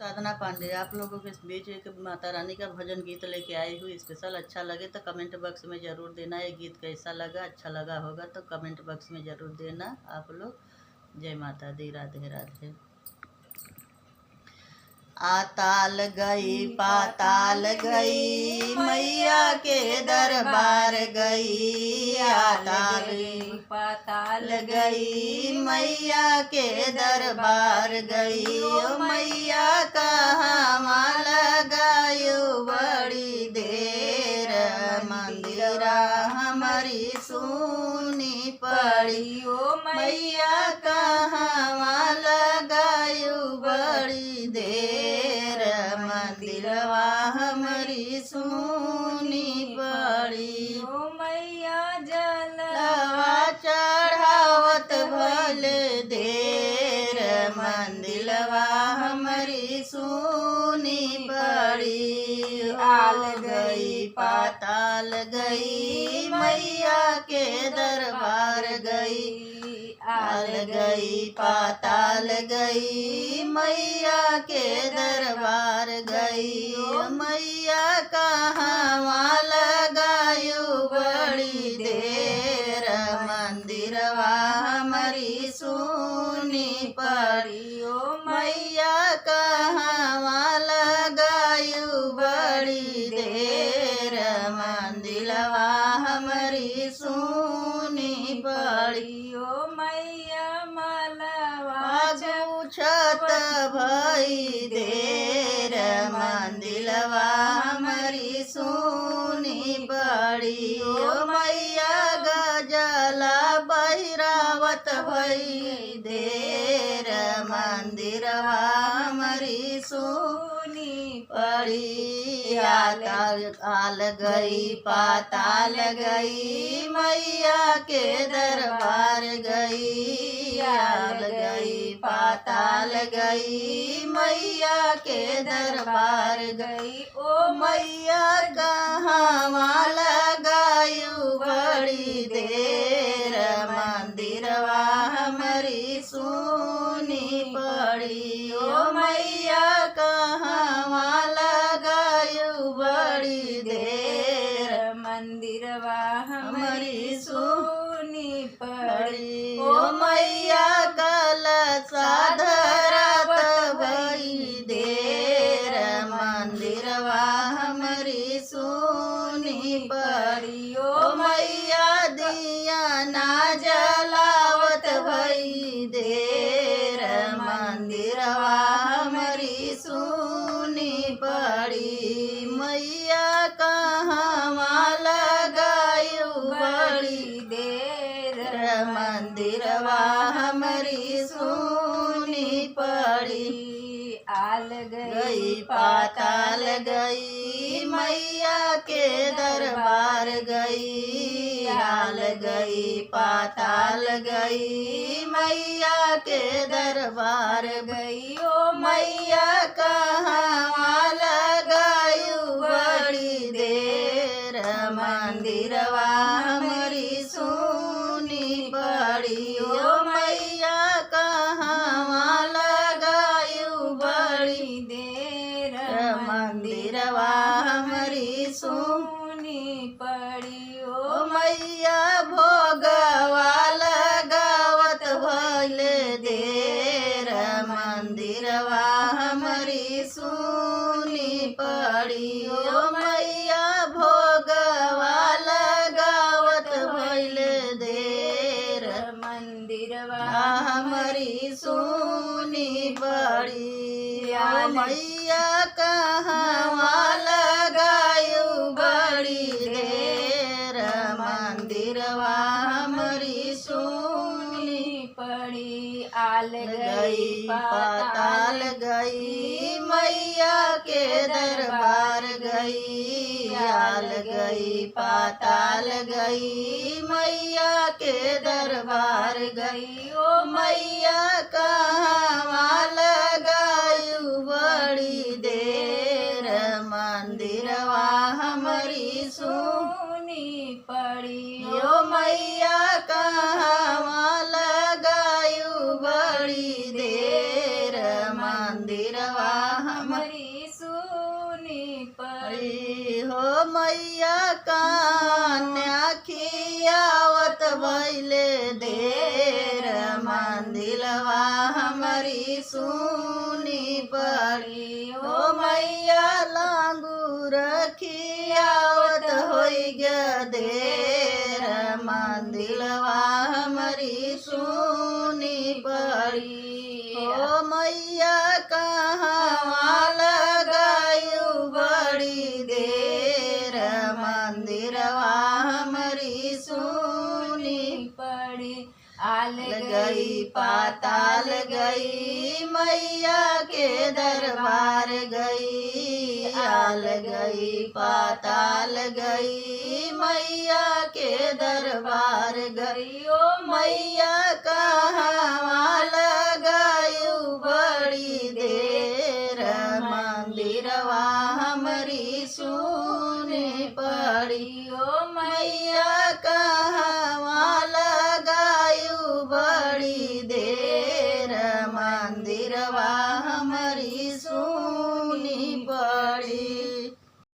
साधना पांडे आप लोगों के बीच एक माता रानी का भजन गीत लेके आई हूँ स्पेशल। अच्छा लगे तो कमेंट बॉक्स में ज़रूर देना। ये गीत कैसा लगा, अच्छा लगा होगा तो कमेंट बॉक्स में ज़रूर देना आप लोग। जय माता दी, राधे राधे। आताल गई पाताल गई मैया के दरबार गई। आताल पाताल गई मैया के दरबार गई। ओ मैया कहाँ लगायो बड़ी देर, मंदिरा हमारी सुनी पड़ी। ओ मैया कहाँ लगायो बड़ी देर, मंदिरवा हमारी सुनी पड़ी। ओ मैया लवा चढ़ावत भले देर, मंदिलवा हमारी सुनी पड़ी। आल गई पाताल गई मैया के दरबार गई। आल गई पाताल गई मैया के दरबार गई। ओ मैया कहाँ लगायो बड़ी देर, मंदिरवा हमारी सुनी पड़ी। ओ मैया कहाँ लगायो बड़ी देर, मंदिरवा हमारी सुनी पड़ी। ओ मैया मालवा छत भई देर, मंदिलवा हमारी सुनी पड़ी। ओ मैया गजला बहिरावत भई देर, मंदिरवा हमारी सुनी पड़ी। आल गई पाताल गई मैया के दरबार गई। आल गई पाताल गई मैया के दरबार गई। ओ मैया कहाँ लगायो बड़ी देर, मंदिरवा हमारी सुनी पड़ी। ओ मैया कहाँ लगायो बड़ी देर, मंदिरवा हमारी सुनी पड़ी। ओ मैया कल साधरत भई देर, मंदिरवा हमारी सुनी पड़ी। ओ मैया दिया ना जलावत भई देर, मंदिरवा हमारी सुनी पड़ी। मैया कहाँ लगायो बड़ी देर, मंदिरवा हमारी सुनी पड़ी। आल गई पाताल गई मैया के दरबार गई। आल गई पाताल गई मैया के दरबार गई। ओ मैया कहाँ लगायो बड़ी देर, मंदिरवा हमारी सुनी पड़ी। ओ मैया कहाँ लगायो बड़ी देर, मंदिरवा हमारी सुनी पड़ी। ओ मैया भोगवा लगावत भले देर, मंदिरवा हमारी सुनी पड़ी। ओ मैया भोगवा लगावत भले देर, मंदिरवा हमारी सुनी पड़ी। ओ मैया कहाँ लगायो बड़ी देर, मंदिरवा हमारी सुनी पड़ी। आल गई पाताल गई मैया के दरबार गई। आल गई पाताल गई मैया के दरबार गई। ओ मैया कहाँ लगायो बड़ी देर, मंदिरवा हमारी सुनी पड़ी। ओ मैया कहाँ लगायो बड़ी देर, मंदिरवा हमारी सुनी पड़ी हो मैया कन्या खियावत भैले देर मंदिलवा हमारी सुनी पड़ी हो मैया लांगूर खियावत होई गया देर मंदिलवा हमारी सुनी पड़ी हो मैया कहाँ लगायु बड़ी देर मंदिरवा हमारी सुनी पड़ी आल गई पाताल गई मैया के दरबार गई आल गई पाताल गई मैया के दरबार गई ओ मैया कहाँ लगायु बड़ी देर मंदिरवा हमारी सुनी पड़ी ओ मैया कहाँ लगायु बड़ी देर मंदिरवा हमारी सुनी